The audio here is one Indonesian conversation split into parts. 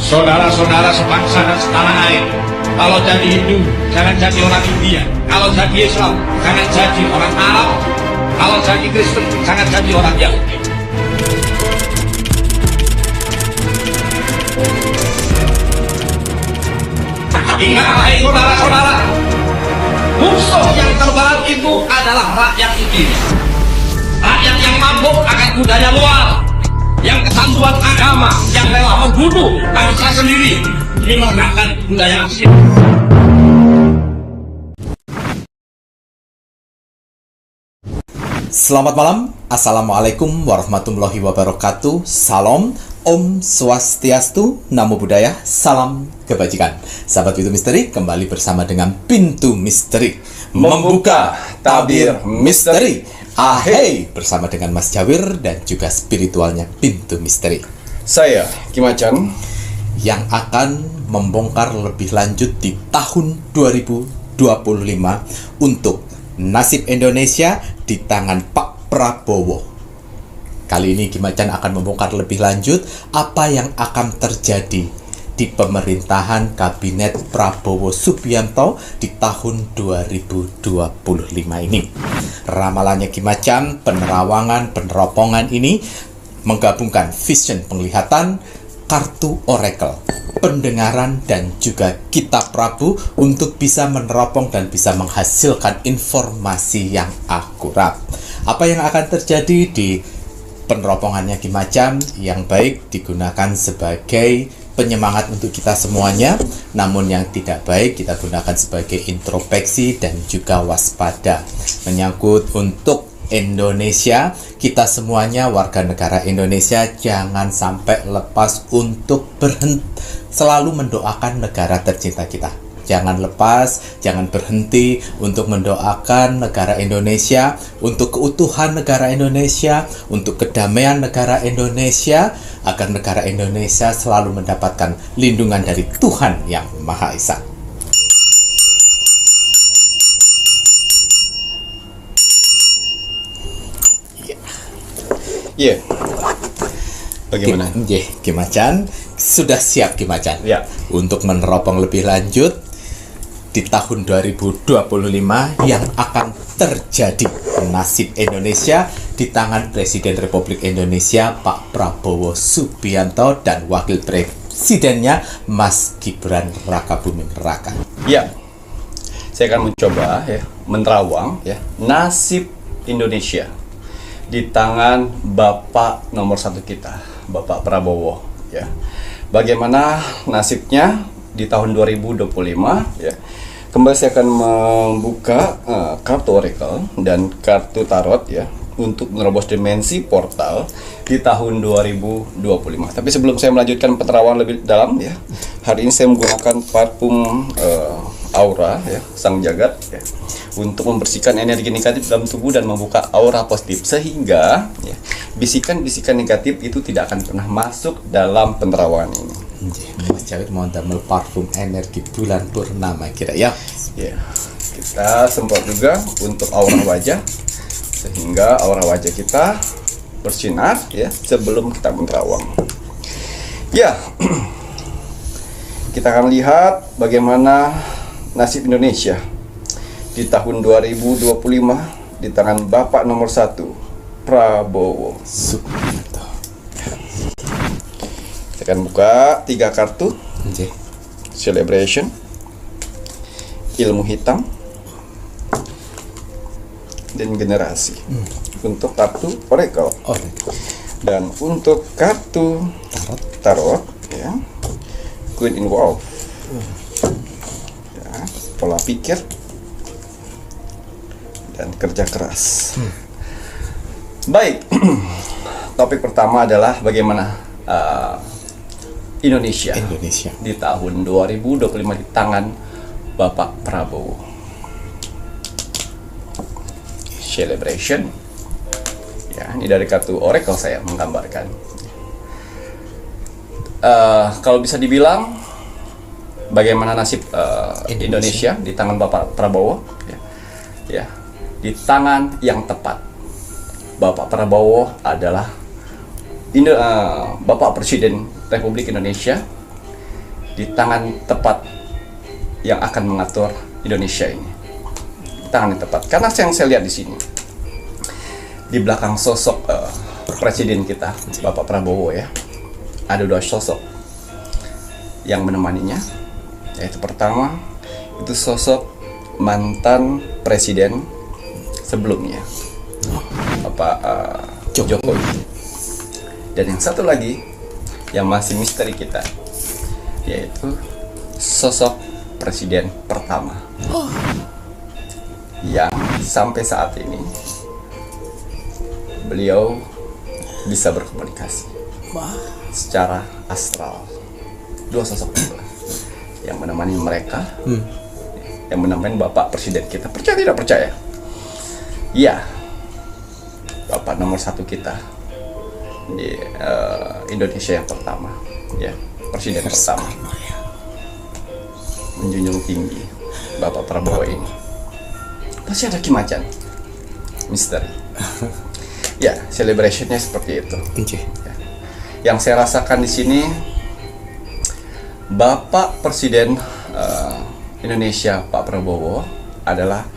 Saudara-saudara sebangsa dan setanah air, kalau jadi Hindu, jangan jadi orang India. Kalau jadi Islam, jangan jadi orang Arab. Kalau jadi Kristen, jangan jadi orang Yahudi. Ingatlah saudara-saudara, musuh yang terberat itu adalah rakyat sendiri. Rakyat yang mabuk akan budaya luar, yang kecanduan agama, yang rela membunuh bangsa sendiri demi menegakkan budaya asing. Selamat malam, Assalamualaikum warahmatullahi wabarakatuh. Salam, Om Swastiastu, Namo Buddhaya, salam kebajikan. Sahabat Pintu Misteri, kembali bersama dengan Pintu Misteri, membuka tabir misteri. Ahey, bersama dengan Mas Jawir dan juga spiritualnya Pintu Misteri. Saya, Kim Acan, yang akan membongkar lebih lanjut di tahun 2025 untuk nasib Indonesia di tangan Pak Prabowo. Kali ini Kim Acan akan membongkar lebih lanjut apa yang akan terjadi di pemerintahan Kabinet Prabowo Subianto di tahun 2025 ini. Ramalannya Kim Acan, peneropongan ini menggabungkan vision penglihatan, kartu oracle, pendengaran, dan juga kitab Prabu untuk bisa meneropong dan bisa menghasilkan informasi yang akurat. Apa yang akan terjadi di peneropongannya Kim Acan yang baik digunakan sebagai penyemangat untuk kita semuanya, namun yang tidak baik kita gunakan sebagai introspeksi dan juga waspada. Menyangkut untuk Indonesia, kita semuanya warga negara Indonesia jangan sampai lepas untuk selalu mendoakan negara tercinta kita. Jangan lepas, jangan berhenti untuk mendoakan negara Indonesia, untuk keutuhan negara Indonesia, untuk kedamaian negara Indonesia, agar negara Indonesia selalu mendapatkan lindungan dari Tuhan Yang Maha Esa. Iya. Bagaimana? Kim Acan sudah siap Kim Acan untuk meneropong lebih lanjut di tahun 2025 yang akan terjadi nasib Indonesia di tangan Presiden Republik Indonesia Pak Prabowo Subianto dan Wakil Presidennya Mas Gibran Rakabuming Raka. Ya, saya akan mencoba menerawang nasib Indonesia di tangan Bapak nomor 1 kita, Bapak Prabowo. Bagaimana nasibnya di tahun 2025? Kembali saya akan membuka kartu oracle dan kartu tarot untuk menerobos dimensi portal di tahun 2025. Tapi sebelum saya melanjutkan penerawangan lebih dalam hari ini saya menggunakan parfum aura Sang Jagat untuk membersihkan energi negatif dalam tubuh dan membuka aura positif sehingga bisikan-bisikan negatif itu tidak akan pernah masuk dalam penerawangan ini. Mas Jawir mau damel parfum energi bulan purnama kira ya. Kita semprot juga untuk aura wajah sehingga aura wajah kita bersinar sebelum kita menerawang. Kita akan lihat bagaimana nasib Indonesia di tahun 2025 di tangan Bapak nomor 1 Prabowo Subianto. Saya akan buka 3 kartu. Celebration, ilmu hitam, dan generasi. Untuk kartu oracle. Dan untuk kartu tarot Queen in Wolf. Pola pikir dan kerja keras. Baik. Topik pertama adalah bagaimana Indonesia di tahun 2025 di tangan Bapak Prabowo. Celebration. Ini dari kartu oracle saya menggambarkan. Kalau bisa dibilang bagaimana nasib Indonesia di tangan Bapak Prabowo, di tangan yang tepat. Bapak Prabowo adalah Bapak Presiden Republik Indonesia di tangan tepat yang akan mengatur Indonesia ini. Di tangan yang tepat. Karena yang saya lihat di sini, di belakang sosok presiden kita, Bapak Prabowo ya, ada dua sosok yang menemaninya. Yaitu pertama, itu sosok mantan presiden sebelumnya, Bapak Jokowi. Dan yang satu lagi yang masih misteri kita, yaitu sosok presiden pertama yang sampai saat ini beliau bisa berkomunikasi secara astral. Dua sosok itu yang menemani mereka, yang menemani Bapak Presiden kita. Percaya tidak percaya? Iya, Bapak nomor satu kita di Indonesia yang pertama, ya, Presiden pertama, menjunjung tinggi Bapak Prabowo ini. Pasti ada kimacan, misteri. Ya, celebrationnya seperti itu. Ya. Yang saya rasakan di sini, Bapak Presiden Indonesia Pak Prabowo adalah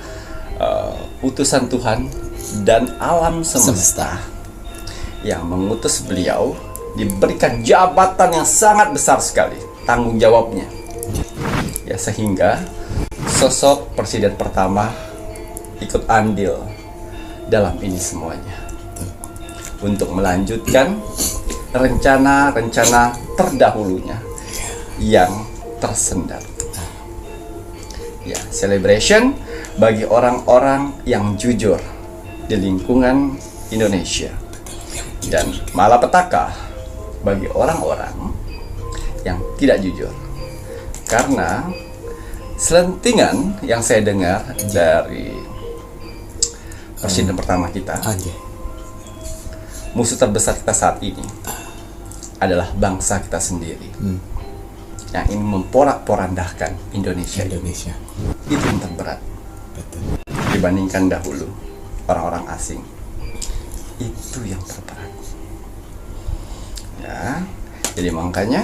utusan Tuhan dan alam semesta yang mengutus beliau, diberikan jabatan yang sangat besar sekali, tanggung jawabnya. Ya, sehingga sosok presiden pertama ikut andil dalam ini semuanya untuk melanjutkan rencana-rencana terdahulunya yang tersendat. Ya, celebration bagi orang-orang yang jujur di lingkungan Indonesia, dan malapetaka bagi orang-orang yang tidak jujur. Karena selentingan yang saya dengar dari presiden pertama kita, musuh terbesar kita saat ini adalah bangsa kita sendiri, yang ingin memporak-porandahkan Indonesia. Itu yang terberat. Betul. Dibandingkan dahulu orang-orang asing. Itu yang terberat. Ya, jadi makanya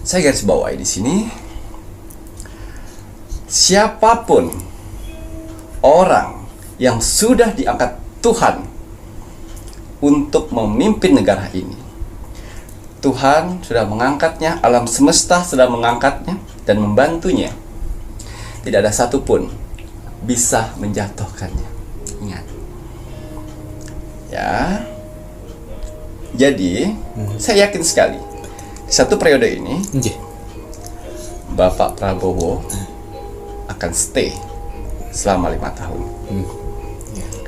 saya garis bawahi di sini, siapapun orang yang sudah diangkat Tuhan untuk memimpin negara ini, Tuhan sudah mengangkatnya, alam semesta sudah mengangkatnya dan membantunya. Tidak ada satupun bisa menjatuhkannya. Ingat. Ya. Jadi, saya yakin sekali di satu periode ini Bapak Prabowo akan stay selama 5 tahun.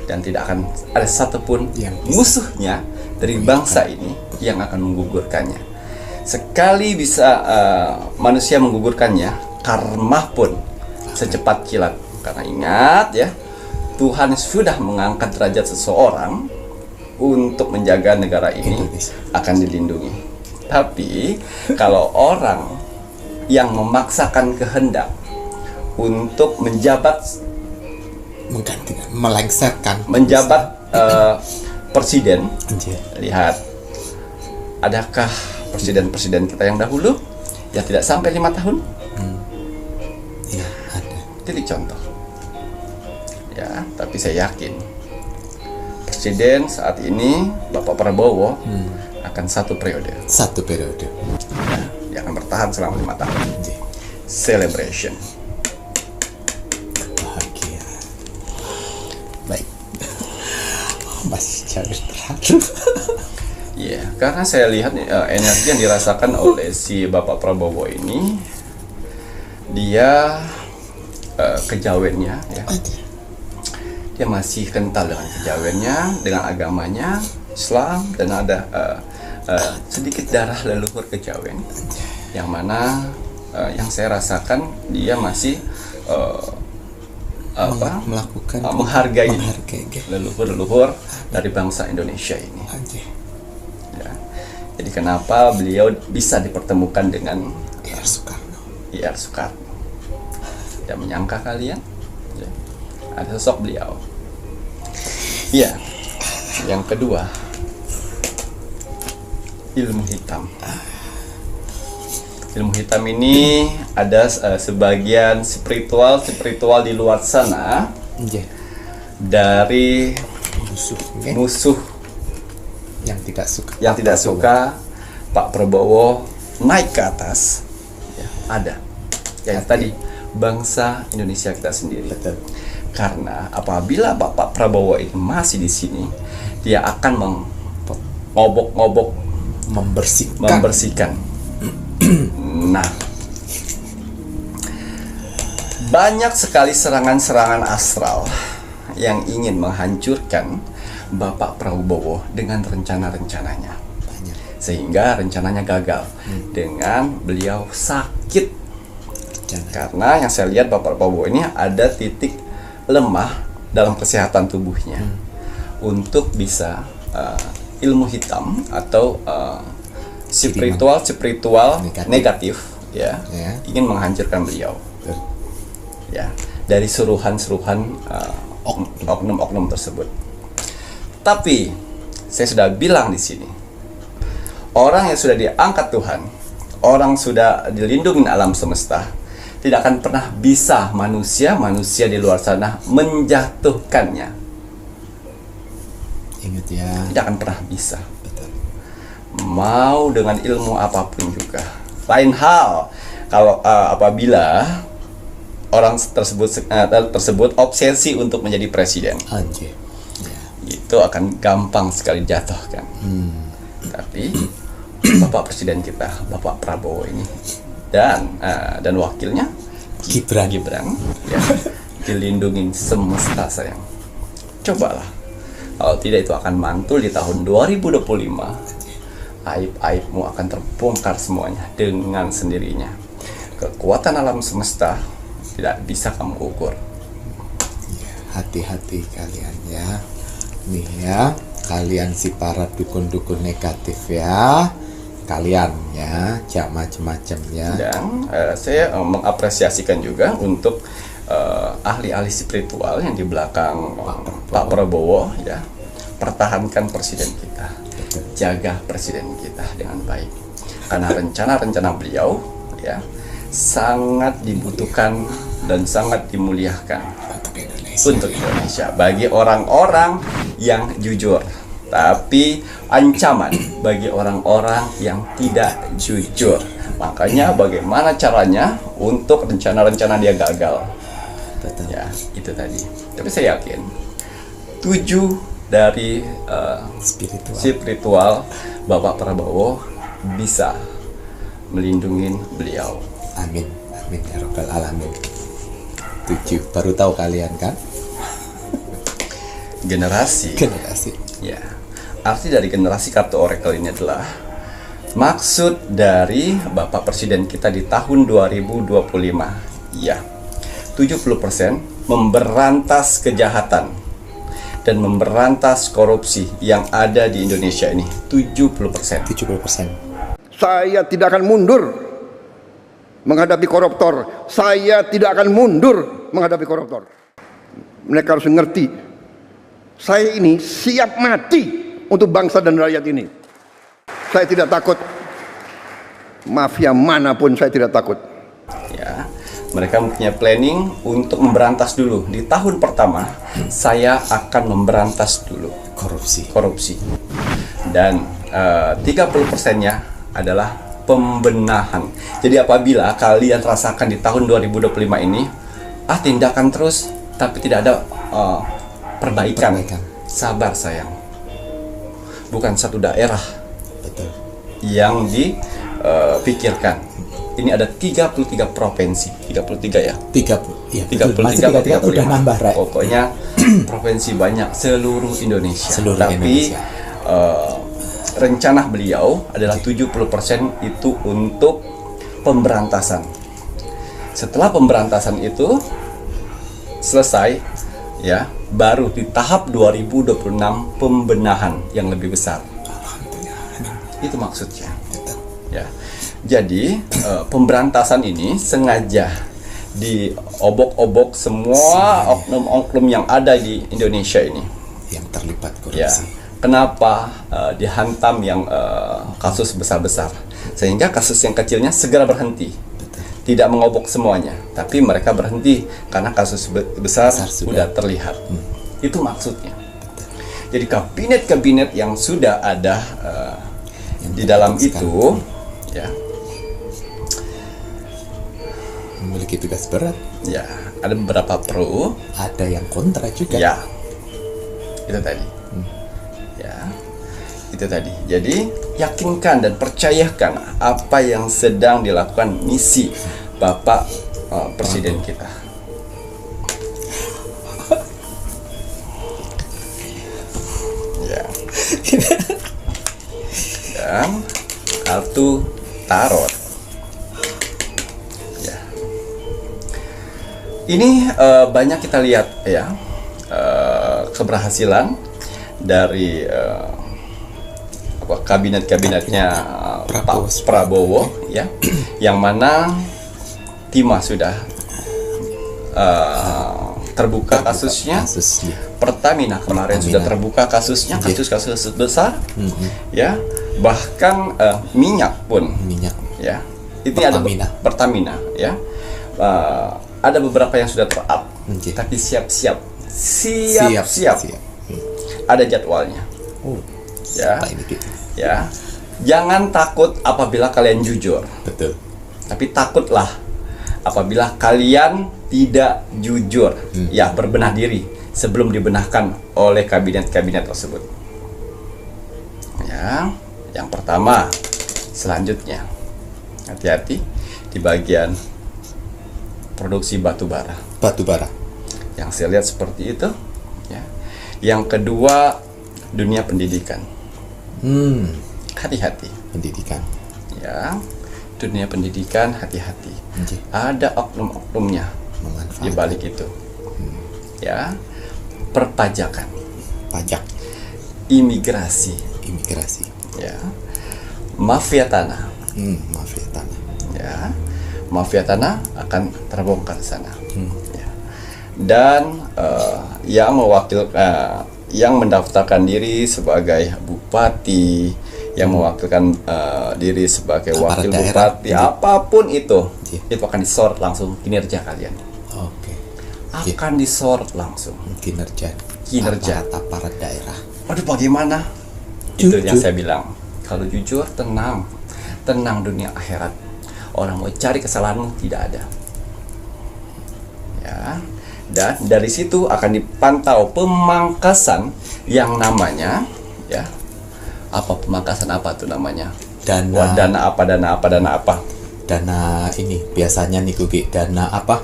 Dan tidak akan ada satupun musuhnya dari bangsa ini yang akan menggugurkannya. Sekali bisa manusia menggugurkannya, karma pun secepat kilat. Karena ingat ya, Tuhan sudah mengangkat derajat seseorang untuk menjaga negara ini akan dilindungi. Tapi kalau orang yang memaksakan kehendak untuk menjabat, menggantikan, melengsarkan menjabat presiden, lihat, adakah presiden-presiden kita yang dahulu yang tidak sampai 5 tahun? Ya, ada. Jadi contoh. Ya, tapi saya yakin presiden saat ini Bapak Prabowo akan satu periode. Ya, dia akan bertahan selama 5 tahun. Celebration. Bahagia. Baik. Masih jauh terlalu. Iya, karena saya lihat energi yang dirasakan oleh si Bapak Prabowo ini, dia kejawennya, ya, dia masih kental dengan kejawennya, dengan agamanya Islam, dan ada sedikit darah leluhur kejawen, yang mana yang saya rasakan dia masih menghargai leluhur dari bangsa Indonesia ini. Ya. Jadi kenapa beliau bisa dipertemukan dengan IR Soekarno? Tidak menyangka kalian, ya, ada sosok beliau. Ya, yang kedua, ilmu hitam. Ilmu hitam ini ada sebagian spiritual di luar sana Nggih. dari Musuh. Nggih. musuh Yang tidak suka Pak Prabowo naik ke atas. Ya, ada. Yang tadi bangsa Indonesia kita sendiri. Betul. Karena apabila Bapak Prabowo ini masih di sini, dia akan mengobok-ngobok, membersihkan. Nah, banyak sekali serangan-serangan astral yang ingin menghancurkan Bapak Prabowo dengan rencana-rencananya, Banyak. sehingga rencananya gagal dengan beliau sakit. Jangan. Karena yang saya lihat Bapak Prabowo ini ada titik lemah dalam kesehatan tubuhnya untuk bisa ilmu hitam atau spiritual negatif ya, Ya. ingin menghancurkan beliau Betul. ya dari suruhan-suruhan oknum-oknum tersebut. Tapi saya sudah bilang di sini, orang yang sudah diangkat Tuhan, orang sudah dilindungi alam semesta, tidak akan pernah bisa manusia di luar sana menjatuhkannya. Ingat ya. Tidak akan pernah bisa. Betul. Mau dengan ilmu apapun juga. Lain hal kalau apabila orang tersebut obsesi untuk menjadi presiden, Anjir. Ya. itu akan gampang sekali dijatuhkan. Tapi Bapak Presiden kita, Bapak Prabowo ini dan wakilnya Gibran. ya, dilindungi semesta sayang. Cobalah, kalau tidak itu akan mantul di tahun 2025. Aib-aibmu akan terbongkar semuanya dengan sendirinya. Kekuatan alam semesta tidak bisa kamu ukur. Hati-hati kalian ya. Nih ya, kalian si para dukun-dukun negatif ya. Kalian ya, jangan macem-macem ya. Dan saya mengapresiasikan juga untuk ahli-ahli spiritual yang di belakang Pak Prabowo ya. Pertahankan presiden kita, jaga presiden kita dengan baik, karena rencana-rencana beliau ya sangat dibutuhkan dan sangat dimuliakan untuk Indonesia bagi orang-orang yang jujur, tapi ancaman bagi orang-orang yang tidak jujur. Makanya bagaimana caranya untuk rencana-rencana dia gagal. Betul. Ya, itu tadi. Tapi saya yakin 7 dari spiritual Bapak Prabowo bisa melindungi beliau. Amin. Amin ya rabbal alamin. 7 baru tahu kalian kan? Generasi. Ya. Arti dari generasi kartu Oracle ini adalah maksud dari Bapak Presiden kita di tahun 2025. Ya. 70% memberantas kejahatan dan memberantas korupsi yang ada di Indonesia ini. 70%. 70%. Saya tidak akan mundur menghadapi koruptor. Saya tidak akan mundur menghadapi koruptor. Mereka harus mengerti, saya ini siap mati untuk bangsa dan rakyat ini. Saya tidak takut. Mafia manapun saya tidak takut. Ya. Mereka mempunyai planning untuk memberantas dulu. Di tahun pertama, saya akan memberantas dulu korupsi. Dan 30%-nya adalah pembenahan. Jadi apabila kalian rasakan di tahun 2025 ini, tindakan terus, tapi tidak ada perbaikan. Sabar sayang. Bukan satu daerah Betul. yang dipikirkan. Ini ada 33 provinsi, 33 ya. 30. Iya, 33 udah nambah, Ray. Pokoknya provinsi banyak seluruh Indonesia. Tapi Indonesia. Rencana beliau adalah 70% itu untuk pemberantasan. Setelah pemberantasan itu selesai ya, baru di tahap 2026 pembenahan yang lebih besar. Itu maksudnya. Ya. Jadi pemberantasan ini sengaja diobok-obok semua oknum-oknum yang ada di Indonesia ini yang terlibat ya. korupsi. Kenapa dihantam yang kasus besar-besar? Sehingga kasus yang kecilnya segera berhenti. Tidak mengobok semuanya, tapi mereka berhenti karena kasus besar sudah terlihat. Itu maksudnya. Jadi kabinet-kabinet yang sudah ada di dalam itu, ya, memiliki tugas berat. ya, ada beberapa pro, Ada yang kontra juga. ya, itu tadi, ya, itu tadi. Jadi yakinkan dan percayakan apa yang sedang dilakukan misi Bapak Presiden kita. Ya. Dan kartu tarot. Ya. Ini banyak kita lihat ya, keberhasilan dari kabinet-kabinetnya Pak Prabowo ya, yang mana Timah sudah terbuka kasusnya. Pertamina kemarin sudah terbuka kasusnya, kasus-kasus besar, ya, bahkan minyak pun, ya, ini Pertamina, ya, ada beberapa yang sudah ter-up, tapi siap-siap, ada jadwalnya, ya, jangan takut apabila kalian jujur, Betul. tapi takutlah apabila kalian tidak jujur, ya, berbenah diri sebelum dibenahkan oleh kabinet-kabinet tersebut. Ya, yang pertama, selanjutnya, hati-hati di bagian produksi batu bara. Yang saya lihat seperti itu. Ya. Yang kedua, dunia pendidikan. Hati-hati. Pendidikan. Ya, dunia pendidikan, hati-hati. Ada oknum-oknumnya di balik itu. Ya, perpajakan, Pajak. imigrasi, ya, mafia tanah, ya, mafia tanah akan terbongkar di sana, ya. Dan yang mendaftarkan diri sebagai bupati, yang mewakilkan diri sebagai wakil bupati, apapun itu akan disorot langsung kinerja kalian. Akan disorot langsung Kinerja aparat daerah. Aduh, bagaimana? Itu yang saya bilang. Kalau jujur, tenang dunia akhirat. Orang mau cari kesalahanmu tidak ada. Ya. Dan dari situ akan dipantau pemangkasan yang namanya, ya. Apa pemangkasan apa tuh namanya? Dana apa? Dana ini biasanya nih Gugi, dana apa?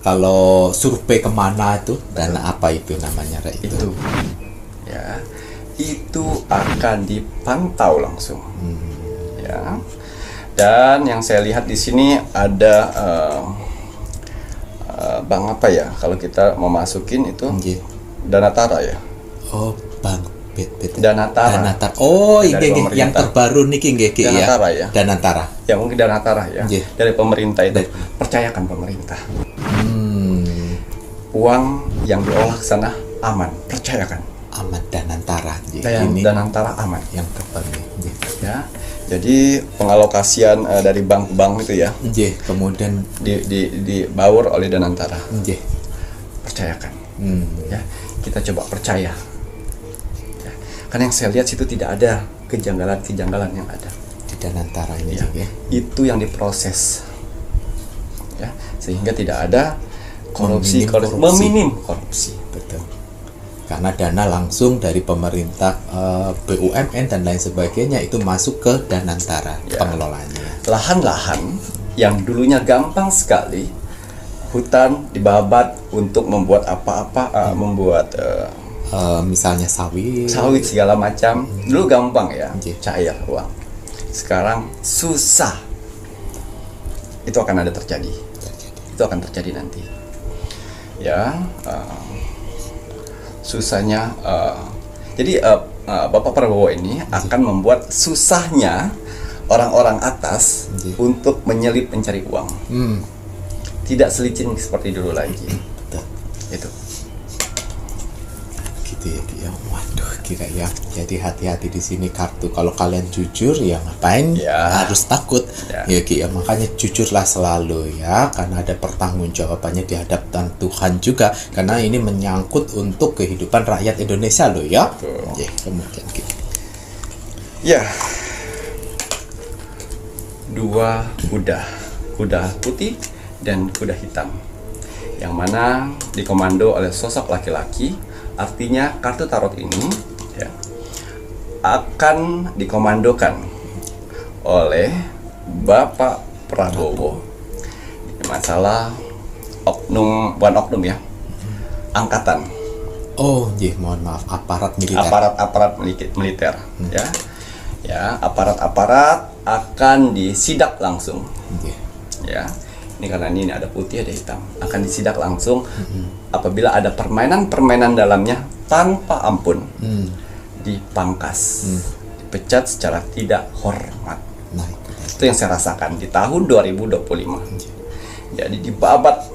Kalau survei kemana itu dana apa itu namanya itu? Ya, itu akan dipantau langsung. Ya, dan yang saya lihat di sini ada bank apa ya? Kalau kita mau masukin itu Dana Tara ya? Oh, bank Dana Tara. Oh, ini yang terbaru niki nggih Dana ya. Tara ya. Dana Tara. Ya mungkin Dana Tara ya. Dari pemerintah itu. Percayakan pemerintah. Uang yang diolah ke sana aman. Percayakan. Aman Danantara. Danantara aman. Yang terbaru. Ya. Jadi pengalokasian dari bank-bank itu ya. Kemudian dibaur oleh Danantara. Percayakan. Ya. Kita coba percaya. Karena yang saya lihat situ tidak ada kejanggalan yang ada di Danantara ini, ya. Itu yang diproses, ya, sehingga tidak ada meminim korupsi. Betul. Karena dana langsung dari pemerintah, BUMN dan lain sebagainya itu masuk ke Danantara, ya. Pengelolaannya. Lahan-lahan yang dulunya gampang sekali, hutan dibabat untuk membuat apa-apa, membuat misalnya sawit segala macam. Dulu gampang ya, cair uang. Sekarang susah. Itu akan ada terjadi. Itu akan terjadi nanti. Ya, susahnya. Jadi Bapak Prabowo ini akan membuat susahnya orang-orang atas untuk menyelip mencari uang. Tidak selicin seperti dulu lagi. Itu. gitu ya. Waduh, kira ya. Jadi hati-hati di sini kartu. Kalau kalian jujur ya ngapain Ya. harus takut Ya. ya Ki ya. Makanya jujurlah selalu ya, karena ada pertanggungjawabannya di hadapan Tuhan juga, karena ini menyangkut untuk kehidupan rakyat Indonesia loh ya. Ya, kemudian Ki. Ya, dua kuda putih dan kuda hitam, yang mana dikomando oleh sosok laki-laki. Artinya kartu tarot ini ya, akan dikomandokan oleh Bapak Prabowo. Ini masalah oknum, bukan oknum ya, angkatan, Oh, mohon maaf, aparat militer. aparat militer ya, aparat akan disidak langsung Nggih. ya. Ini karena ini ada putih ada hitam, akan disidak langsung apabila ada permainan dalamnya tanpa ampun, dipangkas, dipecat secara tidak hormat. Nah, Itu yang saya rasakan di tahun 2025. Jadi dibabat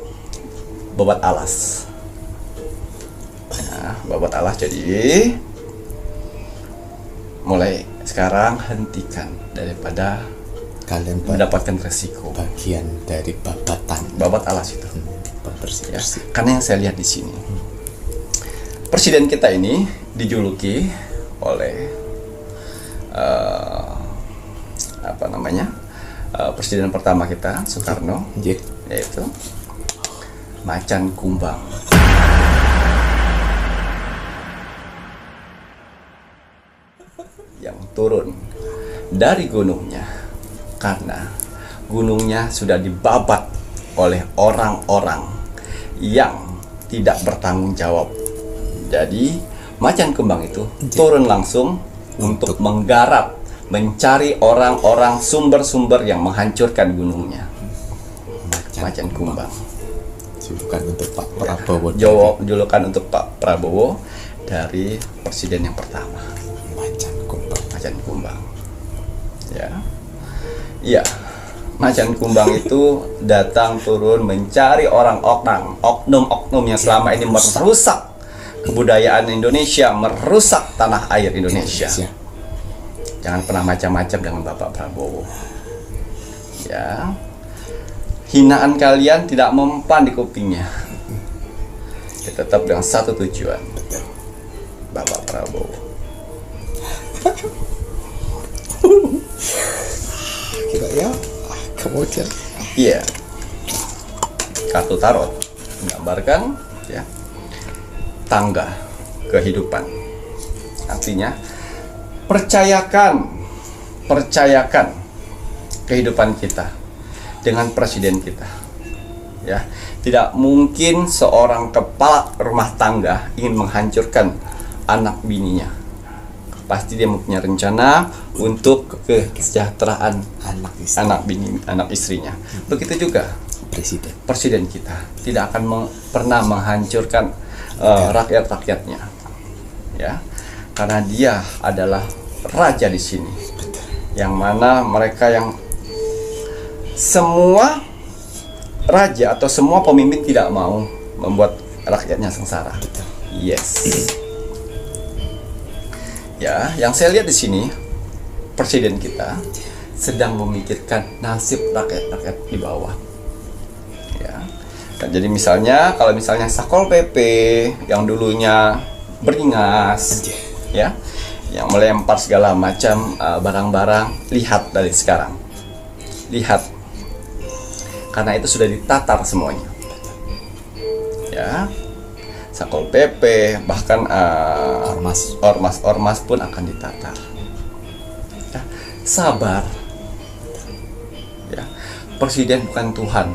alas. Nah, babat alas, jadi mulai sekarang hentikan daripada kalian mendapatkan resiko. bagian dari babatan Babat alas itu. bersih Ya, karena yang saya lihat di sini, presiden kita ini dijuluki oleh presiden pertama kita Soekarno, yaitu macan kumbang. Yang turun dari gunungnya karena gunungnya sudah dibabat oleh orang-orang yang tidak bertanggung jawab. Jadi macan kumbang itu turun langsung untuk menggarap, mencari orang-orang sumber-sumber yang menghancurkan gunungnya. Macan kumbang. julukan untuk Pak Prabowo. Julukan untuk Pak Prabowo dari presiden yang pertama. Macan kumbang. Macan kumbang. Ya. Iya. Macan kumbang itu datang turun mencari orang-orang, oknum-oknum yang selama ini merusak kebudayaan Indonesia, merusak tanah air Indonesia. Jangan pernah macam-macam dengan Bapak Prabowo. Ya. Hinaan kalian tidak mempan di kupingnya. Ya, tetap dengan satu tujuan. Bapak Prabowo. Kira ya. Kemudian Iya. Kartu tarot menggambarkan ya tangga kehidupan. Artinya percayakan kehidupan kita dengan presiden kita. Ya, tidak mungkin seorang kepala rumah tangga ingin menghancurkan anak bininya. Pasti dia mempunyai rencana untuk kesejahteraan anak istrinya. Begitu juga presiden kita tidak akan pernah menghancurkan rakyat-rakyatnya, ya, karena dia adalah raja di sini, yang mana mereka yang semua raja atau semua pemimpin tidak mau membuat rakyatnya sengsara. Yes. Ya, yang saya lihat di sini presiden kita sedang memikirkan nasib rakyat-rakyat di bawah. Ya. Dan jadi misalnya kalau misalnya Satpol PP yang dulunya beringas, ya, yang melempar segala macam barang-barang, lihat dari sekarang. Lihat. Karena itu sudah ditatar semuanya. Ya. Satpol PP, bahkan ormas pun akan ditatar. Ya, sabar. Ya, presiden bukan Tuhan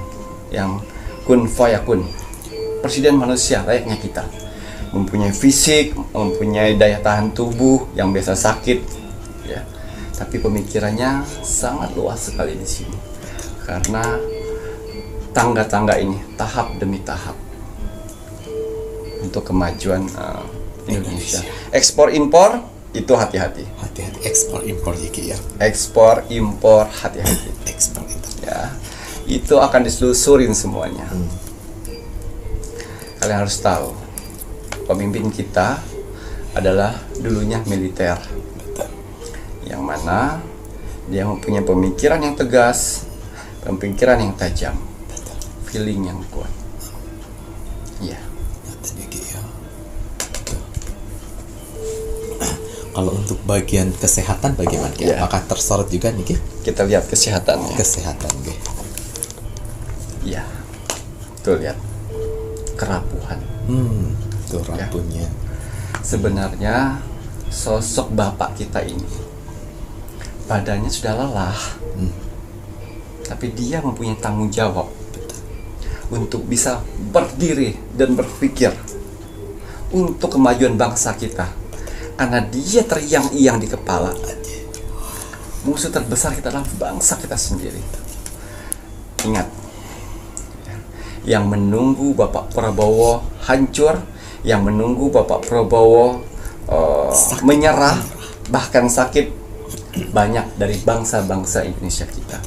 yang kun fayakun. Presiden manusia layaknya kita, mempunyai fisik, mempunyai daya tahan tubuh yang biasa sakit. Ya, tapi pemikirannya sangat luas sekali di sini. Karena tangga-tangga ini tahap demi tahap untuk kemajuan Indonesia. Ekspor impor itu hati-hati. Hati-hati ekspor impor ya. Ekspor impor hati-hati. Ekspor impor. Ya, itu akan diselusurin semuanya. Kalian harus tahu, pemimpin kita adalah dulunya militer, yang mana dia mempunyai pemikiran yang tegas, pemikiran yang tajam, feeling yang kuat. Ya. Kalau untuk bagian kesehatan bagaimana? Ya. Apakah tersorot juga nih? Kita lihat kesehatannya. Kesehatan, Ki. Ya. Tuh lihat. Kerapuhan. Tuh rambutnya. Sebenarnya sosok bapak kita ini badannya sudah lelah, tapi dia mempunyai tanggung jawab untuk bisa berdiri dan berpikir untuk kemajuan bangsa kita. Karena dia teriang-iang di kepala, musuh terbesar kita adalah bangsa kita sendiri. Ingat, yang menunggu Bapak Prabowo hancur, yang menunggu Bapak Prabowo menyerah, bahkan sakit, banyak dari bangsa-bangsa Indonesia kita.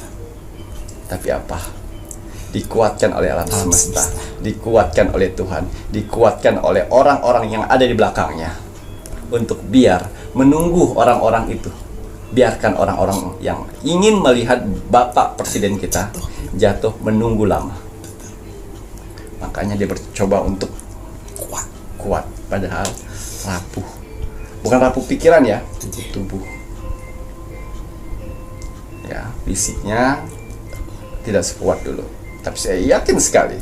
Tapi apa? Dikuatkan oleh alam semesta, dikuatkan oleh Tuhan, dikuatkan oleh orang-orang yang ada di belakangnya, untuk biar menunggu orang-orang itu. Biarkan orang-orang yang ingin melihat Bapak Presiden kita jatuh menunggu lama. Makanya dia bercoba untuk kuat, padahal rapuh. Bukan rapuh pikiran ya, tubuh. Ya, fisiknya tidak sekuat dulu. Tapi saya yakin sekali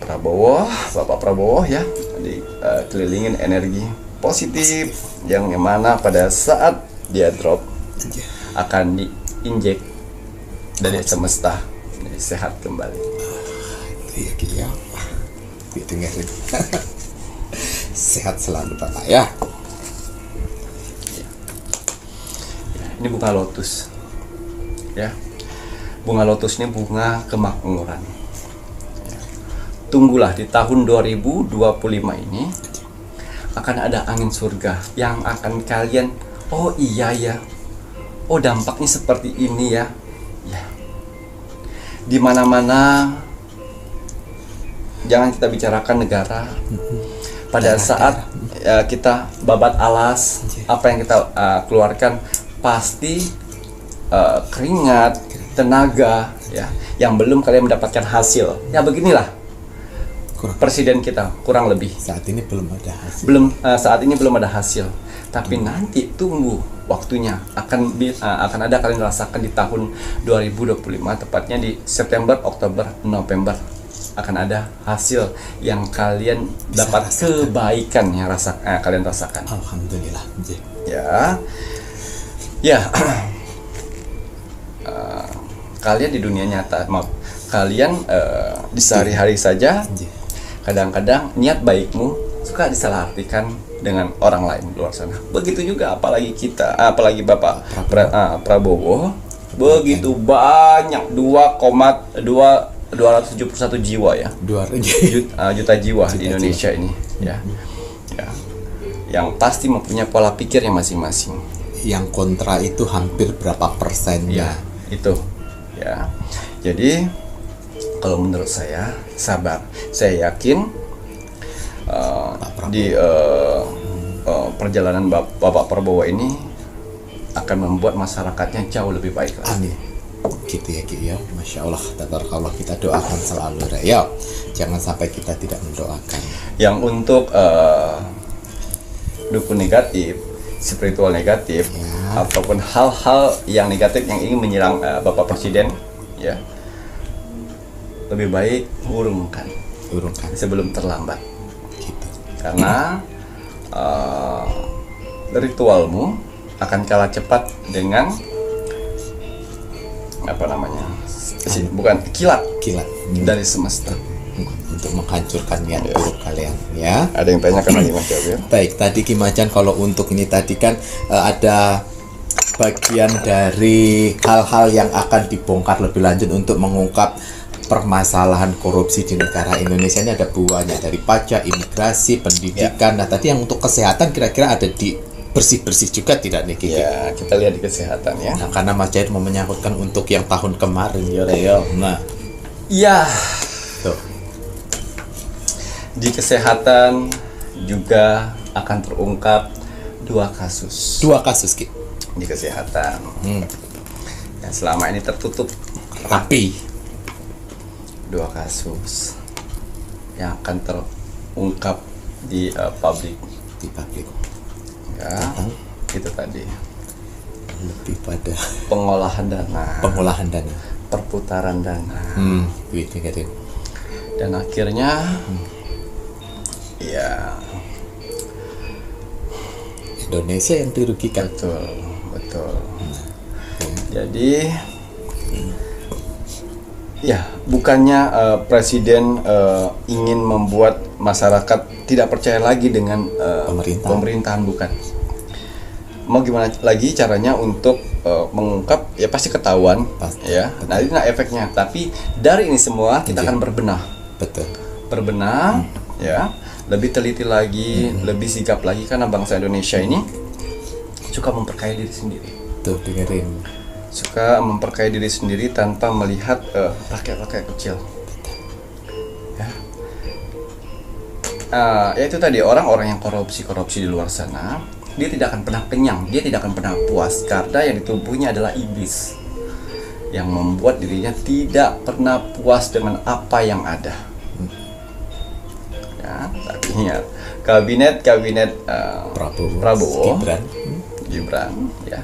Bapak Prabowo ya, dikelilingin energi positif yang mana pada saat dia drop akan diinjek dari semesta jadi sehat kembali. Iya. Dengerin. Sehat selalu Bapak ya. Ini bunga lotus. Ya. Bunga lotus ini bunga kemakmuran. Tunggulah di tahun 2025 ini akan ada angin surga yang akan kalian, oh iya ya, oh dampaknya seperti ini ya, ya. Di mana-mana jangan kita bicarakan negara. Pada saat kita babat alas, apa yang kita keluarkan pasti keringat, tenaga, ya, yang belum kalian mendapatkan hasil. Ya beginilah. Presiden kita kurang lebih Saat ini belum ada hasil. Saat ini belum ada hasil, tapi nanti tunggu waktunya akan ada, kalian rasakan di tahun 2025, tepatnya di September, Oktober, November akan ada hasil yang kalian dapat kebaikan yang kalian rasakan. Alhamdulillah. Ya. Kalian di dunia nyata, kalian di sehari-hari saja kadang-kadang niat baikmu suka disalahartikan dengan orang lain di luar sana. Begitu juga apalagi Bapak Prabowo, begitu banyak 271 jiwa ya. Juta jiwa di Indonesia ini ya. Yang pasti mempunyai pola pikir yang masing-masing. Yang kontra itu hampir berapa persennya? Ya, itu ya. Jadi kalau menurut saya sabar. Saya yakin di perjalanan Bapak Prabowo ini akan membuat masyarakatnya jauh lebih baik lagi. Amin. Gitu ya Ki ya. Masya Allah, tabarakallah, kita doakan selalu ya. Jangan sampai kita tidak mendoakan. Yang untuk dukun negatif, spiritual negatif, ataupun hal-hal yang negatif yang ingin menyerang Bapak Presiden, ya, lebih baik urungkan sebelum terlambat. Gitu. Karena ritualmu akan kalah cepat dengan bukan kilat dari semesta untuk menghancurkan niat buruk kalian ya. Ada yang tanyakan lagi Mas Jawir? Baik, tadi Ki Macan, kalau untuk ini tadi kan ada bagian dari hal-hal yang akan dibongkar lebih lanjut untuk mengungkap permasalahan korupsi di negara Indonesia ini. Ada buahnya, dari pajak, imigrasi, pendidikan. Nah tadi yang untuk kesehatan kira-kira ada di bersih-bersih juga tidak nih Ki? Ya, kita lihat di kesehatan ya. Nah, karena Mas Jahid mau menyangkutkan untuk yang tahun kemarin ya. Nah, iya. Tuh. Di kesehatan juga akan terungkap 2 kasus 2 kasus Ki. di kesehatan yang selama ini tertutup. Rapi. 2 kasus yang akan terungkap di publik Di publik. ya. Itu tadi Lebih pada pengolahan dana, pengolahan dana. perputaran dana, Duit dengerin. dan akhirnya ya Indonesia yang dirugikan. betul. Jadi ya bukannya presiden ingin membuat masyarakat tidak percaya lagi dengan pemerintahan, bukan. Mau gimana lagi caranya untuk mengungkap, ya pasti ketahuan. Pasti. Ya. Nah, ini efeknya. Tapi dari ini semua kita akan berbenah. Betul. Berbenah, ya, lebih teliti lagi, lebih sigap lagi, karena bangsa Indonesia ini suka memperkaya diri sendiri. Tuh dengerin. Suka memperkaya diri sendiri tanpa melihat rakyat-rakyat kecil. Ya. Ya itu tadi, orang-orang yang korupsi di luar sana, dia tidak akan pernah kenyang, dia tidak akan pernah puas, karena yang di tubuhnya adalah iblis yang membuat dirinya tidak pernah puas dengan apa yang ada. Ya, tapi ingat, kabinet Prabowo, Gibran, ya,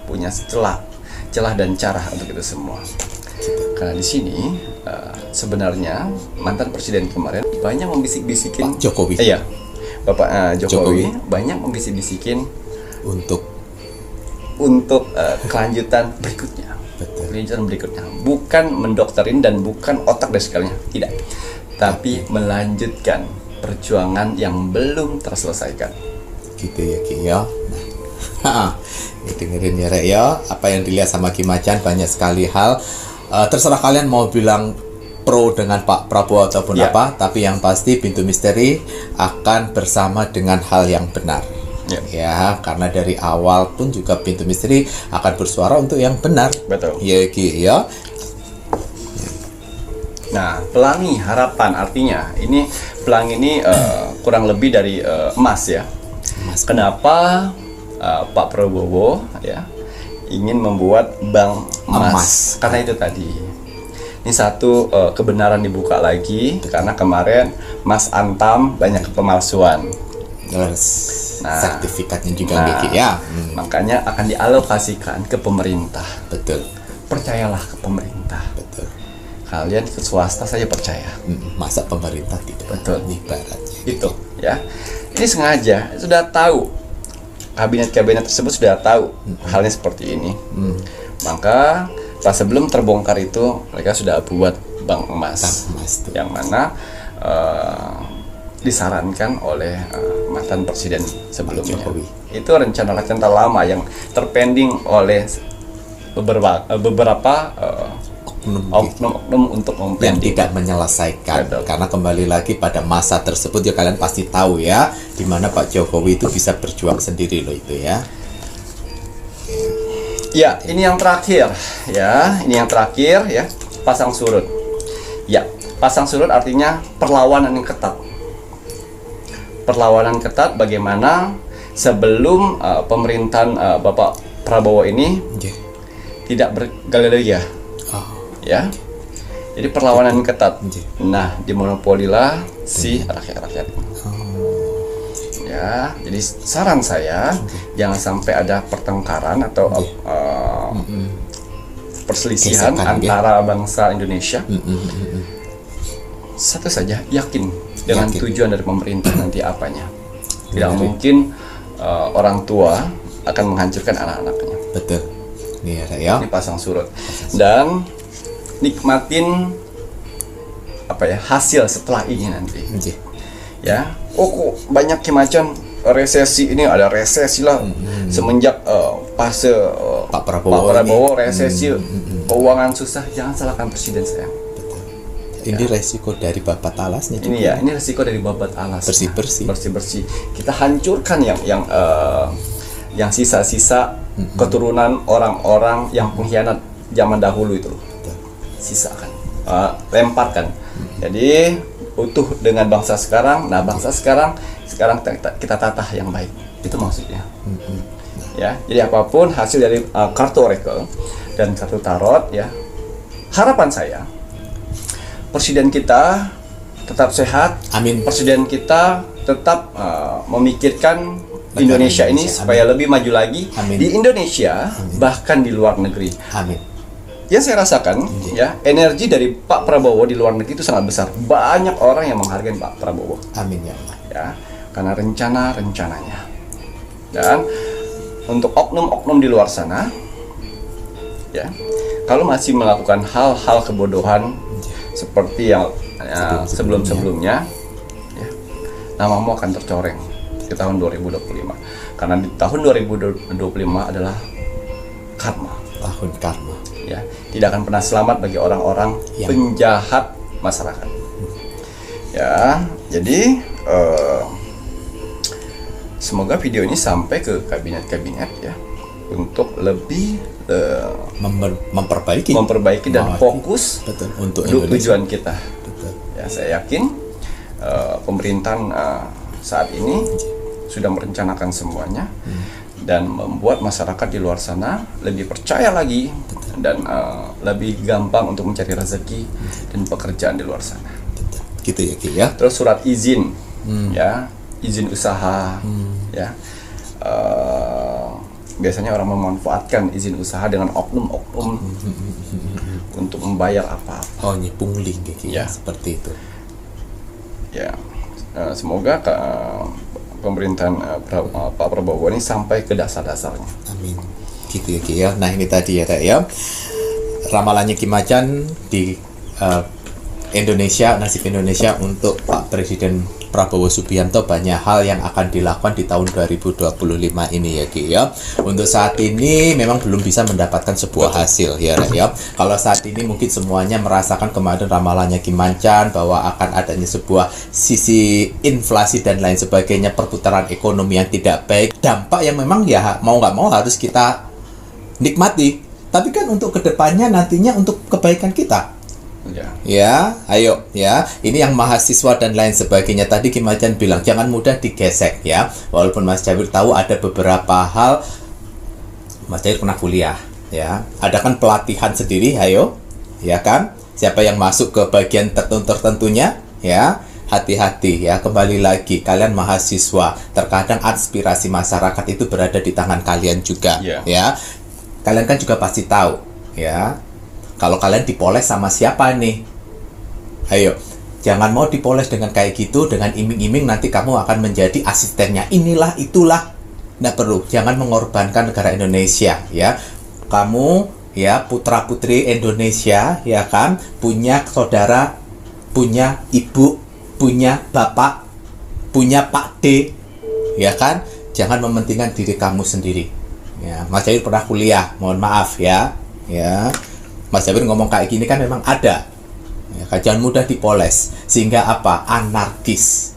punya celah dan cara untuk itu semua. Karena di sini sebenarnya mantan presiden kemarin banyak membisik-bisikin Pak Jokowi. Iya, Bapak Jokowi banyak membisik-bisikin untuk kelanjutan berikutnya. Kelanjutan berikutnya bukan mendokterin dan bukan otak dan sekalinya, tidak. Tapi melanjutkan perjuangan yang belum terselesaikan. Gitu ya Ki ya. Nah, dengerin ya Rek ya, apa yang dilihat sama Ki Macan banyak sekali hal. Terserah kalian mau bilang pro dengan Pak Prabowo ataupun apa, tapi yang pasti Pintu Misteri akan bersama dengan hal yang benar. Ya, karena dari awal pun juga Pintu Misteri akan bersuara untuk yang benar. Betul. Ya Ki ya. Nah, pelangi harapan, artinya ini pelangi ini kurang lebih dari emas ya. Kenapa Pak Prabowo ya ingin membuat bank emas? Karena itu tadi. Ini satu, kebenaran dibuka lagi, karena kemarin Mas Antam banyak pemalsuan. Sertifikatnya juga ya. Makanya akan dialokasikan ke pemerintah. Betul. Percayalah ke pemerintah. Betul. Kalian ke swasta saja percaya. Masa pemerintah tidak? Betul. Ibaratnya. Itu ya. Ini sengaja sudah tahu. Kabinet tersebut sudah tahu halnya seperti ini. Maka pas sebelum terbongkar itu mereka sudah buat bank emas yang mana disarankan oleh mantan presiden sebelumnya. Itu rencana lama yang terpending oleh beberapa oknum untuk yang tidak menyelesaikan. Karena kembali lagi pada masa tersebut ya, kalian pasti tahu ya, di mana Pak Jokowi itu bisa berjuang sendiri loh itu ya. Ya, ini yang terakhir ya, pasang surut. Ya, pasang surut artinya perlawanan yang ketat. Perlawanan ketat bagaimana sebelum pemerintahan Bapak Prabowo ini tidak bergalerya. Ya. Jadi perlawanan ketat. Nah, dimonopolilah si rakyat-rakyat. Ya, jadi saran saya jangan sampai ada pertengkaran atau perselisihan antara bangsa Indonesia. Satu saja, yakin dengan tujuan dari pemerintah nanti apanya. Tidak mungkin orang tua akan menghancurkan anak-anaknya. Betul. Ini pasang surut. Dan nikmatin hasil setelah ini nanti. Ya, kok banyak Macan resesi, ini ada resesi lah semenjak fase Pak Prabowo resesi, keuangan susah. Jangan salahkan presiden sayang. Ini resiko dari babat alasnya juga. Ini resiko dari babat alas. Bersih. Kita hancurkan yang sisa-sisa keturunan orang-orang yang pengkhianat zaman dahulu itu. Sisakan, lemparkan. Jadi utuh dengan bangsa sekarang. Nah, bangsa sekarang kita tata yang baik. Itu maksudnya. Ya, jadi apapun hasil dari kartu oracle dan kartu tarot, ya, harapan saya presiden kita tetap sehat. Amin. Presiden kita tetap memikirkan Indonesia ini supaya lebih maju lagi. Amin. Di Indonesia, bahkan di luar negeri. Amin. Yang saya rasakan, ya, energi dari Pak Prabowo di luar negeri itu sangat besar. Banyak orang yang menghargai Pak Prabowo. Amin ya Allah. Ya, karena rencananya. Dan untuk oknum-oknum di luar sana, ya, kalau masih melakukan hal-hal kebodohan seperti yang sebelum-sebelumnya, ya, namamu akan tercoreng di tahun 2025. Karena di tahun 2025 adalah karma. Tahun karma. Ya, tidak akan pernah selamat bagi orang-orang penjahat masyarakat. Ya, jadi semoga video ini sampai ke kabinet-kabinet, ya, untuk lebih memperbaiki dan fokus untuk tujuan kita. Betul. Ya, saya yakin pemerintahan saat ini sudah merencanakan semuanya dan membuat masyarakat di luar sana lebih percaya lagi dan lebih gampang untuk mencari rezeki dan pekerjaan di luar sana. Gitu ya, Ki, ya. Terus surat izin, ya, izin usaha, ya. Biasanya orang memanfaatkan izin usaha dengan oknum-oknum untuk membayar apa-apa. Oh, ini pungli, Ki, ya, seperti itu. Ya, semoga pemerintahan Pak Prabowo ini sampai ke dasar-dasarnya. Amin. Gitu ya, Ki, ya. Nah, ini tadi ya, Kak, ya. Ramalannya Ki Macan di Indonesia, nasib Indonesia untuk Pak Presiden Prabowo Subianto, banyak hal yang akan dilakukan di tahun 2025 ini ya, Ki, ya. Untuk saat ini memang belum bisa mendapatkan sebuah hasil ya, ya. Kalau saat ini mungkin semuanya merasakan kemarin ramalannya Ki Macan bahwa akan adanya sebuah sisi inflasi dan lain sebagainya, perputaran ekonomi yang tidak baik, dampak yang memang ya mau nggak mau harus kita nikmati. Tapi kan untuk kedepannya nantinya untuk kebaikan kita. Ya, ayo ya. Ini yang mahasiswa dan lain sebagainya. Tadi Ki Macan bilang jangan mudah digesek ya. Walaupun Mas Jawir tahu ada beberapa hal. Mas Jawir pernah kuliah ya. Ada kan pelatihan sendiri, ayo. Ya kan? Siapa yang masuk ke bagian tertentunya ya. Hati-hati ya, kembali lagi kalian mahasiswa, terkadang aspirasi masyarakat itu berada di tangan kalian juga ya. Kalian kan juga pasti tahu ya. Kalau kalian dipoles sama siapa nih? Ayo, jangan mau dipoles dengan kayak gitu, dengan iming-iming nanti kamu akan menjadi asistennya. Inilah, itulah. Nggak perlu, jangan mengorbankan negara Indonesia ya. Kamu ya putra-putri Indonesia ya kan, punya saudara, punya ibu, punya bapak, punya Pak D ya kan. Jangan mementingkan diri kamu sendiri. Ya, Mas Jawir pernah kuliah, mohon maaf ya. Ya. Mas Jawir ngomong kayak gini kan memang ada ya, jangan mudah dipoles sehingga apa? Anarkis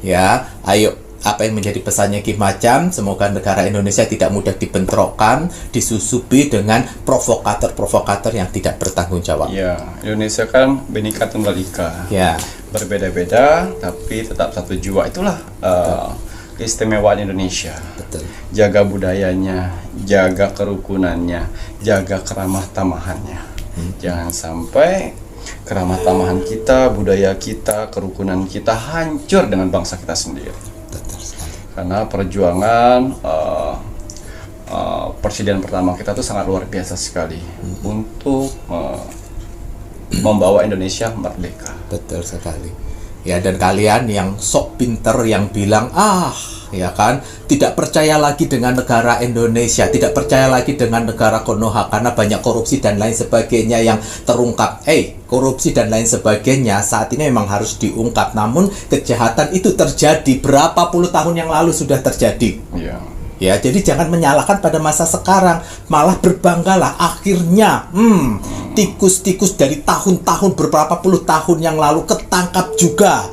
ya. Ayo, apa yang menjadi pesannya Ki Macan, semoga negara Indonesia tidak mudah dibentrokkan, disusupi dengan provokator-provokator yang tidak bertanggung jawab ya. Indonesia kan Bhinneka Tunggal Ika ya, berbeda-beda tapi tetap satu jiwa. Itulah keistimewaan Indonesia. Betul. Jaga budayanya, jaga kerukunannya, jaga keramah tamahannya. Jangan sampai keramah tamahan kita, budaya kita, kerukunan kita hancur dengan bangsa kita sendiri. Betul sekali. Karena perjuangan presiden pertama kita itu sangat luar biasa sekali untuk membawa Indonesia merdeka. Betul sekali. Ya, dan kalian yang sok pinter yang bilang ya kan, tidak percaya lagi dengan negara Indonesia, tidak percaya lagi dengan negara Konoha karena banyak korupsi dan lain sebagainya yang terungkap. Korupsi dan lain sebagainya saat ini memang harus diungkap, namun kejahatan itu terjadi berapa puluh tahun yang lalu sudah terjadi. Ya, jadi jangan menyalahkan pada masa sekarang, malah berbanggalah akhirnya tikus-tikus dari tahun-tahun beberapa puluh tahun yang lalu ketangkap juga.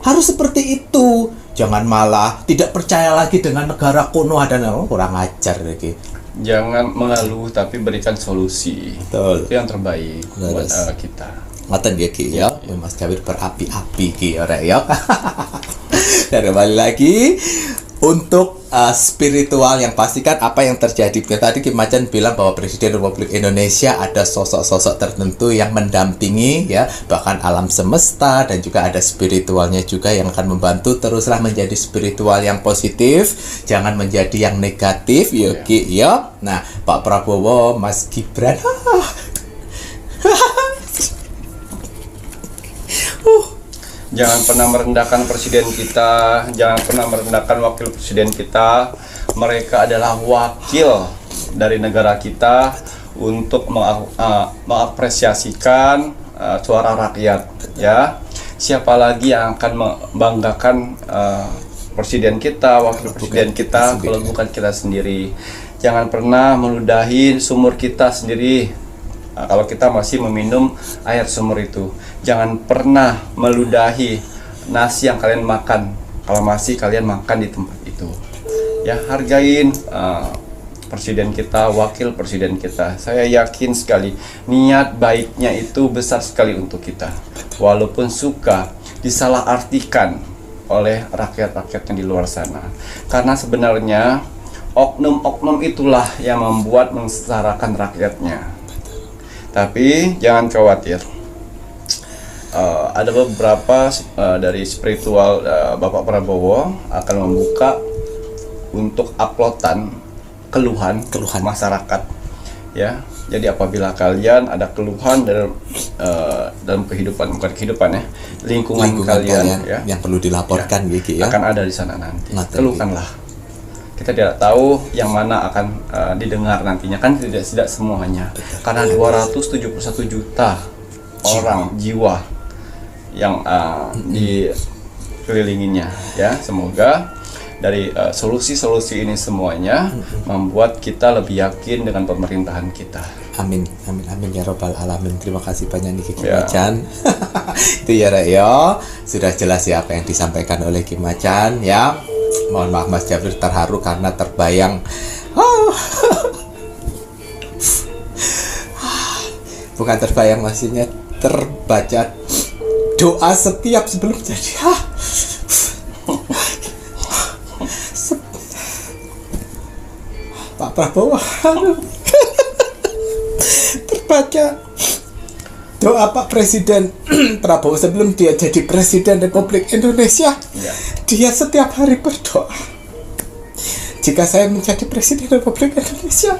Harus seperti itu. Jangan malah tidak percaya lagi dengan negara Konoha dan kurang ajar lagi. Jangan mengeluh tapi berikan solusi. Betul. Itu yang terbaik buat kita. Ngoten ya Ki ya, Mas Jawir berapi-api Ki ya rek ya. Dan kembali lagi untuk spiritual yang pastikan apa yang terjadi. Tadi Ki Macan bilang bahwa Presiden Republik Indonesia ada sosok-sosok tertentu yang mendampingi ya, bahkan alam semesta, dan juga ada spiritualnya juga yang akan membantu. Teruslah menjadi spiritual yang positif, jangan menjadi yang negatif ya Ki ya. Nah, Pak Prabowo, Mas Gibran Jangan pernah merendahkan presiden kita, jangan pernah merendahkan wakil presiden kita. Mereka adalah wakil dari negara kita untuk mengapresiasikan suara rakyat, ya. Siapa lagi yang akan membanggakan presiden kita, wakil presiden kita, kalau bukan kita sendiri. Jangan pernah meludahi sumur kita sendiri. Kalau kita masih meminum air sumur itu, jangan pernah meludahi nasi yang kalian makan kalau masih kalian makan di tempat itu. Ya, hargain presiden kita, wakil presiden kita. Saya yakin sekali niat baiknya itu besar sekali untuk kita, walaupun suka disalahartikan oleh rakyat-rakyat yang di luar sana. Karena sebenarnya oknum-oknum itulah yang membuat mengsarakan rakyatnya. Tapi jangan khawatir, ada beberapa dari spiritual Bapak Prabowo akan membuka untuk uploadan keluhan masyarakat, ya. Jadi apabila kalian ada keluhan dalam kehidupan, bukan kehidupan ya, lingkungan kalian ya, yang perlu dilaporkan ya, gitu ya, akan ada di sana nanti. Keluhkanlah. Kita tidak tahu yang mana akan didengar nantinya, kan tidak semuanya. Karena 271 juta orang jiwa yang dikelilinginya, ya. Semoga dari solusi-solusi ini semuanya membuat kita lebih yakin dengan pemerintahan kita. Amin, amin, amin ya robbal alamin. Terima kasih banyak nih Ki Macan. Itu ya Rek ya, sudah jelas ya apa yang disampaikan oleh Ki Macan ya. Mohon maaf Mas Jawir terharu karena terbayang bukan terbayang, maksudnya terbaca doa setiap sebelum jadi Pak Prabowo terbaca doa Pak Presiden Prabowo sebelum dia jadi Presiden Republik Indonesia. Dia setiap hari berdoa, jika saya menjadi Presiden Republik Indonesia,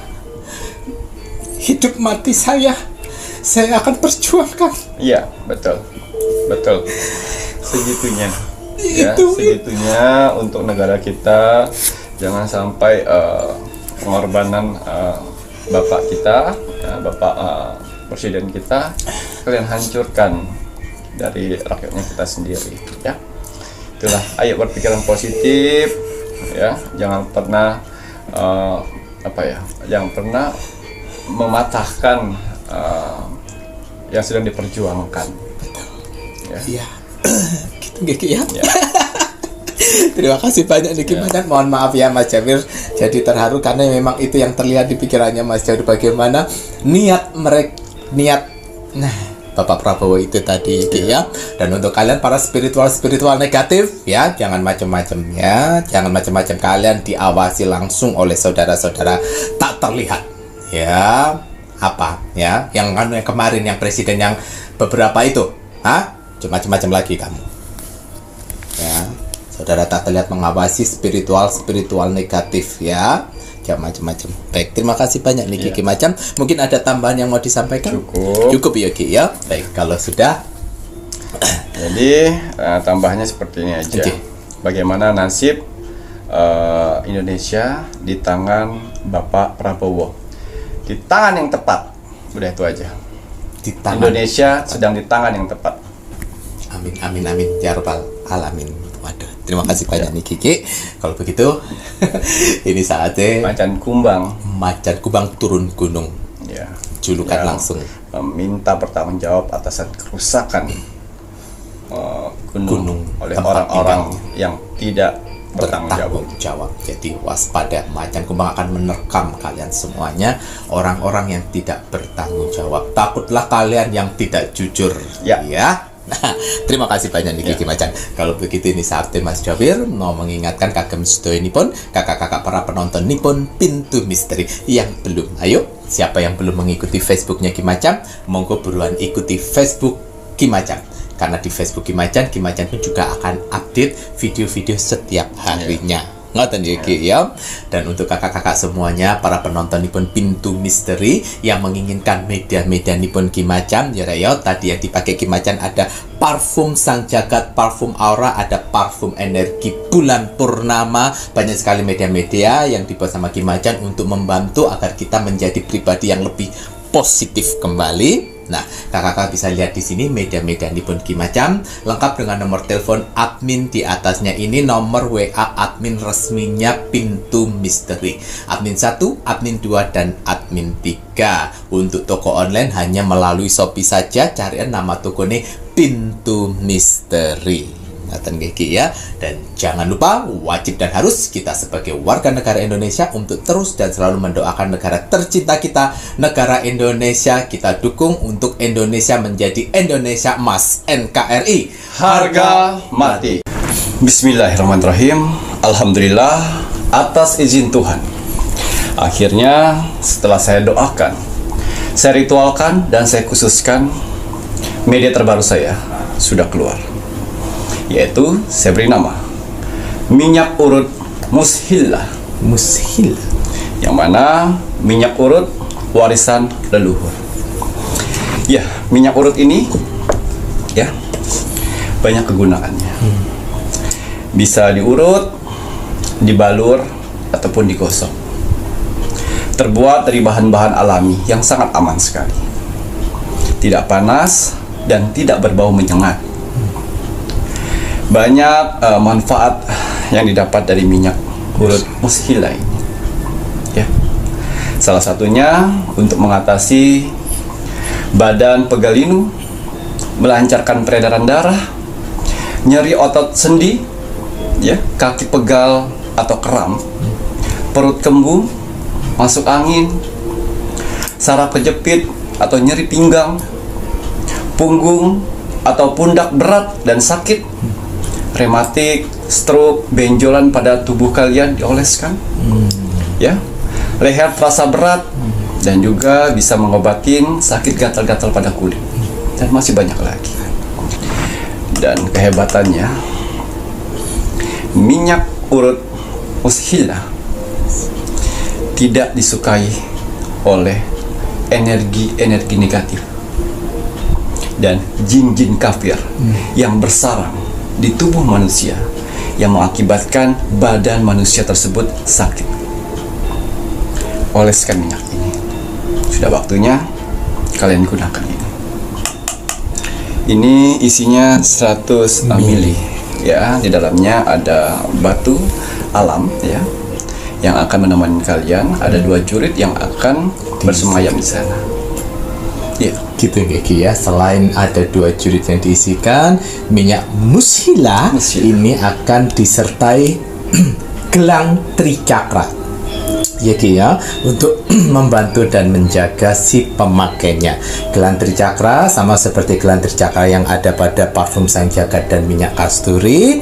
hidup mati saya akan perjuangkan. Iya, betul, betul. Segitunya, ya, Itu. segitunya untuk negara kita. Jangan sampai pengorbanan Bapak kita, Bapak Presiden kita, kalian hancurkan dari rakyatnya kita sendiri, ya. Itulah, ayo berpikiran positif, ya. Jangan pernah jangan pernah mematahkan yang sedang diperjuangkan. Iya. Gitu ya. Terima kasih banyak nih Ki Macan. Mohon maaf ya Mas Jawir jadi terharu karena memang itu yang terlihat di pikirannya Mas Jawir, bagaimana niat Bapak Prabowo itu tadi ya. Dan untuk kalian para spiritual negatif ya, jangan macam-macam ya. Jangan macam-macam, kalian diawasi langsung oleh saudara-saudara tak terlihat ya. Apa ya? Yang kemarin yang presiden yang beberapa itu, macam-macam lagi kamu. Ya. Saudara tak terlihat mengawasi spiritual negatif ya. Jangan macam-macam. Baik, terima kasih banyak nih Ki Macan. Mungkin ada tambahan yang mau disampaikan? Cukup ya Ki ya. Baik, kalau sudah. Jadi tambahnya seperti ini aja. Bagaimana nasib Indonesia di tangan Bapak Prabowo? Di tangan yang tepat. Udah itu aja. Indonesia sedang di tangan yang tepat. Amin, amin, amin ya rabbal alamin. Waduh, terima kasih banyak nih Kiki. Kalau begitu, ini saatnya Macan Kumbang turun gunung. Ya. Julukan langsung. Meminta pertanggungjawab atasan kerusakan gunung oleh orang-orang yang tidak bertanggung jawab. Jadi waspada, macan kumbang akan menerkam kalian semuanya, orang-orang yang tidak bertanggung jawab. Takutlah kalian yang tidak jujur. Ya. Nah, terima kasih banyak nih Ki Macan. Kalau begitu ini saatnya Mas Jawir mau mengingatkan kagem sedaya nipun, kakak-kakak para penonton nipun Pintu Misteri yang belum. Ayo, siapa yang belum mengikuti Facebooknya Ki Macan, monggo buruan ikuti Facebook Ki Macan. Karena di Facebook Ki Macan pun juga akan update video-video setiap harinya. Ngoten ya Ki ya. Dan untuk kakak-kakak semuanya, para penonton nipun Pintu Misteri yang menginginkan media-media nipun Ki Macan, ya tadi yang dipakai Ki Macan ada parfum Sang Jagat, parfum Aura, ada parfum energi bulan purnama. Banyak sekali media-media yang dibuat sama Ki Macan untuk membantu agar kita menjadi pribadi yang lebih positif kembali. Nah, kakak-kakak bisa lihat di sini media-media nipun Ki Macan lengkap dengan nomor telepon admin di atasnya ini, nomor WA admin resminya Pintu Misteri. Admin 1, admin 2, dan admin 3. Untuk toko online hanya melalui Shopee saja, carian nama tokonya Pintu Misteri. Ya. Dan jangan lupa, wajib dan harus kita sebagai warga negara Indonesia untuk terus dan selalu mendoakan negara tercinta kita, negara Indonesia. Kita dukung untuk Indonesia menjadi Indonesia Emas, NKRI Harga mati. Bismillahirrahmanirrahim. Alhamdulillah atas izin Tuhan. Akhirnya setelah saya doakan, saya ritualkan dan saya khususkan, media terbaru saya sudah keluar. Yaitu saya beri nama minyak urut Mushila. Yang mana minyak urut warisan leluhur. Ya, minyak urut ini ya banyak kegunaannya. Bisa diurut, dibalur, ataupun digosok. Terbuat dari bahan-bahan alami yang sangat aman sekali. Tidak panas dan tidak berbau menyengat. Banyak manfaat yang didapat dari minyak urut Mushila ini. Ya. Salah satunya untuk mengatasi badan pegalinu, melancarkan peredaran darah, nyeri otot sendi, ya, kaki pegal atau kram, perut kembung, masuk angin, saraf kejepit atau nyeri pinggang, punggung atau pundak berat dan sakit, rematik, stroke, benjolan pada tubuh kalian dioleskan, ya, leher terasa berat, dan juga bisa mengobatin sakit gatal-gatal pada kulit, dan masih banyak lagi. Dan kehebatannya, minyak urut Mushila tidak disukai oleh energi-energi negatif dan jin-jin kafir yang bersarang di tubuh manusia yang mengakibatkan badan manusia tersebut sakit. Oleskan minyak ini. Sudah waktunya kalian gunakan ini. Ini isinya 100 mili. Ya, di dalamnya ada batu alam ya yang akan menemani kalian. Ada 2 jurit yang akan bersemayam di sana. Ya. Gitu ya, selain ada 2 jurit yang diisikan minyak Mushila, ini akan disertai gelang tricakra ya, untuk membantu dan menjaga si pemakainya. Gelang tricakra sama seperti gelang tricakra yang ada pada parfum Sang Jagat dan minyak kasturi,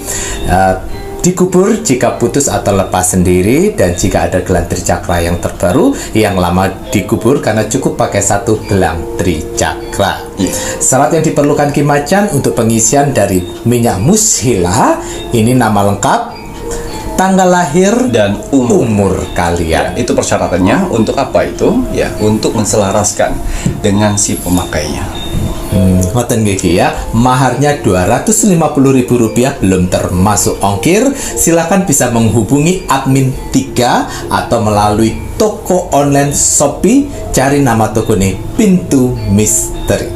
dikubur jika putus atau lepas sendiri, dan jika ada gelang tricakra yang terbaru, yang lama dikubur karena cukup pakai 1 gelang tricakra. Syarat yang diperlukan Ki Macan untuk pengisian dari minyak Mushila ini nama lengkap, tanggal lahir, dan umur kalian. Ya, itu persyaratannya. Untuk apa itu? Ya, untuk menselaraskan dengan si pemakainya. Ngoten nggih ya, maharnya Rp250.000 belum termasuk ongkir. Silakan bisa menghubungi admin 3 atau melalui toko online Shopee, cari nama tokonya Pintu Misteri.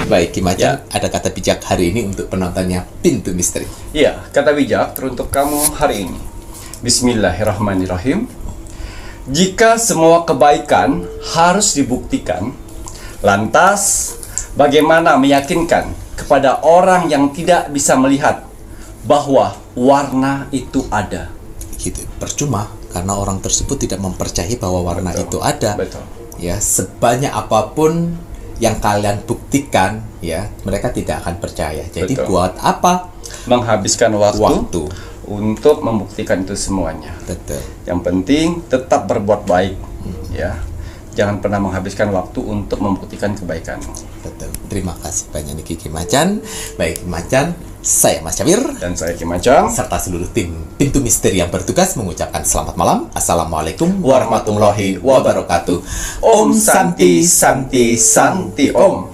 Baik Ki Macan, ada kata bijak hari ini untuk penontonnya Pintu Misteri. Iya, kata bijak teruntuk kamu hari ini. Bismillahirrahmanirrahim. Jika semua kebaikan harus dibuktikan, lantas bagaimana meyakinkan kepada orang yang tidak bisa melihat bahwa warna itu ada. Gitu. Percuma karena orang tersebut tidak mempercayai bahwa warna itu ada. Betul. Ya, sebanyak apapun yang kalian buktikan, ya, mereka tidak akan percaya. Jadi Betul. buat apa Menghabiskan waktu untuk membuktikan itu semuanya. Betul. Yang penting tetap berbuat baik, ya. Jangan pernah menghabiskan waktu untuk membuktikan kebaikan. Betul. Terima kasih banyak nih Ki Macan. Baik Macan, saya Mas Cabir Dan saya Ki Macang. serta seluruh tim Pintu Misteri yang bertugas mengucapkan selamat malam. Assalamualaikum warahmatullahi wabarakatuh. Om Santi Santi Santi Om.